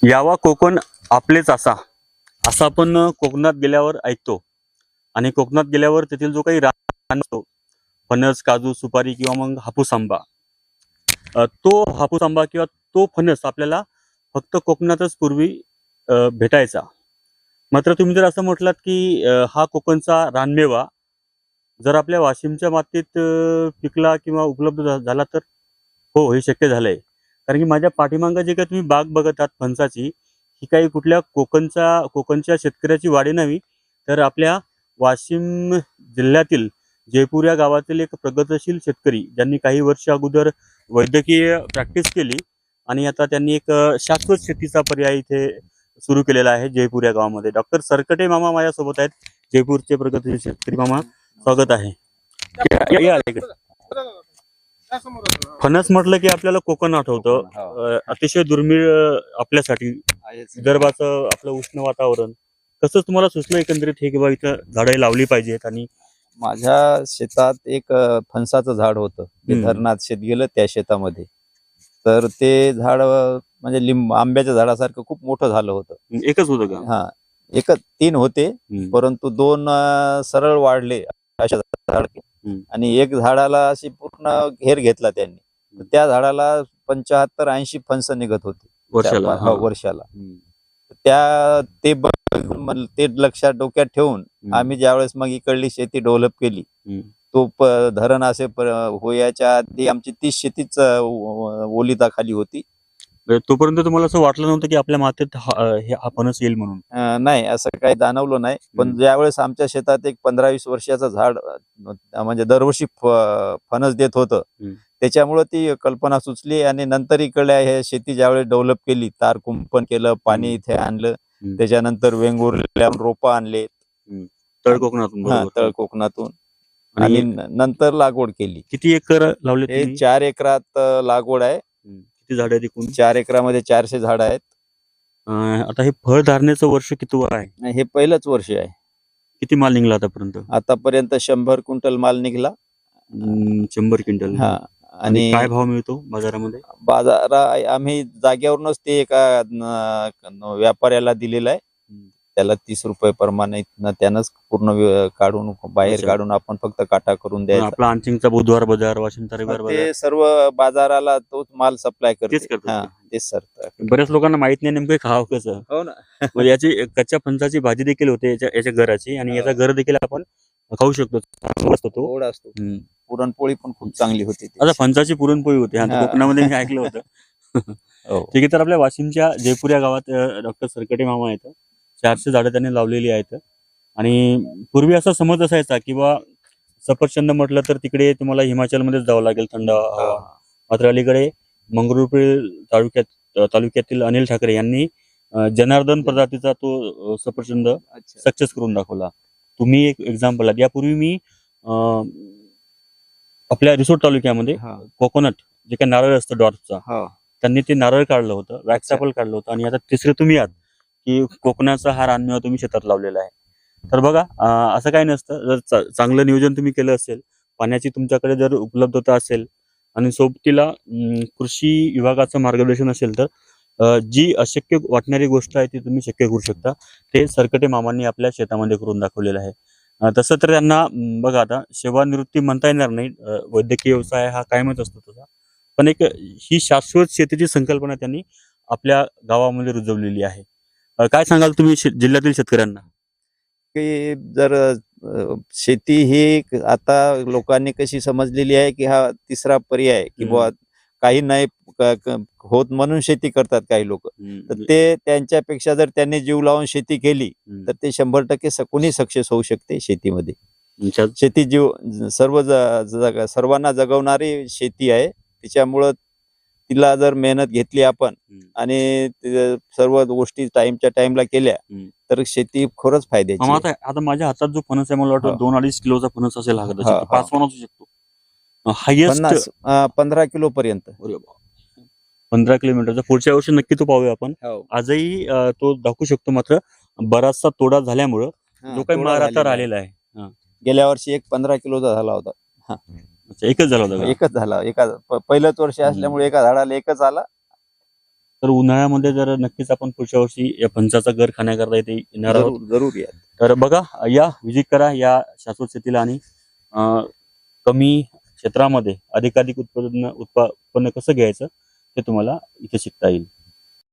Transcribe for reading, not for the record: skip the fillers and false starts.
यावा कोकण आपलेच असा असं आपण कोकणात गेल्यावर ऐकतो. आणि कोकणात गेल्यावर तेथील जो काही रान असतो, फणस, काजू, सुपारी किंवा मग हापूस आंबा, तो हापूस आंबा किंवा तो फणस आपल्याला फक्त कोकणातच पूर्वी भेटायचा. मात्र तुम्ही जर असं म्हटलात की हा कोकणचा रानमेवा जर आपल्या वाशिमच्या मातीत पिकला किंवा उपलब्ध झाला तर हो, हे शक्य झालंय. कारण की माझ्या पाठीमागं जे काही तुम्ही बाग बघत आहात फणसाची, ही काही कुठल्या कोकणच्या शेतकऱ्याची वाडी नव्हे, तर आपल्या वाशिम जिल्ह्यातील जयपूर या गावातील एक प्रगतशील शेतकरी, ज्यांनी काही वर्ष अगोदर वैद्यकीय प्रॅक्टिस केली आणि आता त्यांनी एक शाश्वत शेतीचा पर्याय इथे सुरू केलेला आहे जयपूर या गावामध्ये. डॉक्टर सरकटे मामा माझ्यासोबत आहेत, जयपूरचे प्रगतशील शेतकरी मामा. स्वागत आहे. या इकडे. फणस म्हटलं की आपल्याला कोकण आठवतं. अतिशय दुर्मिळ आपल्यासाठी विदर्भाचं आपलं उष्ण वातावरण. कसं तुम्हाला सुचलं एकंदरीत हे किंवा इथं झाडं लावली पाहिजेत? आणि माझ्या शेतात एक फणसाचं झाड होतं. ते धरणात शेत गेलं त्या शेतामध्ये. तर ते झाड म्हणजे आंब्याच्या झाडासारखं खूप मोठं झालं होतं. एकच होतं का? हा, एकच 3 होते, परंतु 2 सरळ वाढले अशा झाड. आणि एक झाडाला अशी पूर्ण घेर घेतला त्यांनी. त्या झाडाला 75-80 फणस निघत होते वर्षाला. ते लक्षात डोक्यात ठेवून आम्ही ज्यावेळेस मग इकडली शेती डेव्हलप केली, तो धरण असे होयाच्या आधी आमची 30 शेतीच ओलिताखाली होती. तोपर्यंत तुम्हाला असं वाटलं नव्हतं की आपल्या मातीत हे फणस येईल म्हणून? नाही, असं काही जाणवलं नाही. पण ज्यावेळेस आमच्या शेतात एक 15-20 वर्षाचं झाड म्हणजे दरवर्षी फणस देत होतं, त्याच्यामुळे ती कल्पना सुचली. आणि नंतर इकडल्या हे शेती ज्यावेळेस डेव्हलप केली, तार कुंपण केलं, पाणी इथे आणलं, त्याच्यानंतर वेंगुर्ल्या रोपं आणले तळ कोकणातून, आणि नंतर लागवड केली. किती एकर लावले? हे 4 एकरात लागवड आहे. किती झाड आहेत एकूण? 4 एकरामध्ये 400 झाड आहेत. आता हे फळ धारण्याचं वर्ष किती आहे? हे पहिलंच वर्ष आहे. किती माल निघला आतापर्यंत 100 क्विंटल माल निघला. 100 क्विंटल. हा. आणि काय भाव मिळतो बाजारामध्ये? आम्ही जागेवरूनच ते एका व्यापाऱ्याला दिलेला आहे. त्याला 30 रुपये प्रमाणे त्यानंच पूर्ण काढून बाहेर काढून आपण फक्त काटा करून द्यायचा. आपला आंचिंगचा बुधवार बाजार, वाशिमचा रविवार बाजार, ते सर्व बाजाराला तोच माल सप्लाय करते. तेच सर. बऱ्याच लोकांना माहित नाही नेमकं खावं कसं. हो ना. याची कच्च्या फणसाची भाजी देखील होते याच्या घराची, आणि याचा घर देखील आपण खाऊ शकतो. गोड असतो. पुरणपोळी पण खूप चांगली होती. आता फणसाची पुरणपोळी होती कोकणामध्ये, मी ऐकलं होतं. ठीक आहे. तर आपल्या वाशिमच्या जयपूर या गावात डॉक्टर सरकटे मामा आहेत. 400 झाडं त्यांनी लावलेली आहेत. आणि पूर्वी असा समज असायचा किंवा सफरचंद म्हटलं तर तिकडे तुम्हाला हिमाचलमध्येच जावं लागेल थंड हवा. मात्र अलीकडे मंगरुळपीर तालुक्यातील अनिल ठाकरे यांनी जनार्दन प्रजातीचा तो सफरचंद सक्सेस करून दाखवला. तुम्ही एक एक्झाम्पल आहात. यापूर्वी मी आपल्या रिसोड तालुक्यामध्ये कोकोनट, जे काही नारळ असतं डॉर्फचा, त्यांनी ते नारळ काढलं होतं, वॅक्स ॲपल काढलं होतं. आणि आता तिसरे तुम्ही आहात की कोकणाचा हा रानमेवा तुम्ही शेतात लावलेला आहे. तर बघा, असं काही नसतं. जर चांगलं नियोजन तुम्ही केलं असेल, पाण्याची तुमच्याकडे जर उपलब्धता असेल आणि सोबतीला कृषी विभागाचं मार्गदर्शन असेल, तर जी अशक्य वाटणारी गोष्ट आहे ती तुम्ही शक्य करू शकता. ते सरकटे मामांनी आपल्या शेतामध्ये करून दाखवलेलं आहे. तसं तर त्यांना बघा, आता सेवानिवृत्ती म्हणता येणार नाही, वैद्यकीय व्यवसाय हा कायमच असतो तसा, पण एक ही शाश्वत शेतीची संकल्पना त्यांनी आपल्या गावामध्ये रुजवलेली आहे. काय सांगाल तुम्ही जिल्ह्यातील शेतकऱ्यांना? की जर शेती ही आता लोकांनी कशी समजलेली आहे की हा तिसरा पर्याय, की बुवा काही नाही होत म्हणून शेती करतात काही लोक. तर ते त्यांच्यापेक्षा जर त्यांनी जीव लावून शेती केली तर ते 100% कोणी सक्सेस होऊ शकते शेतीमध्ये. शेती सर्वांना जगवणारी शेती आहे. त्याच्यामुळं तिला जर मेहनत घेतली आपण आणि सर्व गोष्टी टाइमच्या टाइमला केल्या तर शेती खरंच फायद्याची. आता माझ्या हातात जो फणस आहे, मला वाटतं 2-2.5 किलोचा फणस असेल, 5 पण असू शकतो. हायेस्ट 15 किलो पर्यंत. 15 किलोमीटरचा. पुढच्या वर्षी नक्की तो पाहूया आपण. आजही तो दाखवू शकतो. मात्र बराचसा तोडा झाल्यामुळं जो काही माल आता राहिलेला आहे, गेल्या वर्षी एक 15 किलोचा झाला होता. एकच झाला होता. एकच झाला. पहिलंच वर्ष असल्यामुळे एका झाडाला एकच आला. तर उन्हाळ्यामध्ये जर नक्कीच आपण पुढच्या वर्षी या फणसाचा गर खाण्याकरता इथे येणार आहोत. जरूर या. तर बघा, या व्हिजिट करा या शाश्वत शेतीला आणि कमी क्षेत्रामध्ये अधिकाधिक उत्पन्न कसं घ्यायचं ते तुम्हाला इथे शिकता येईल.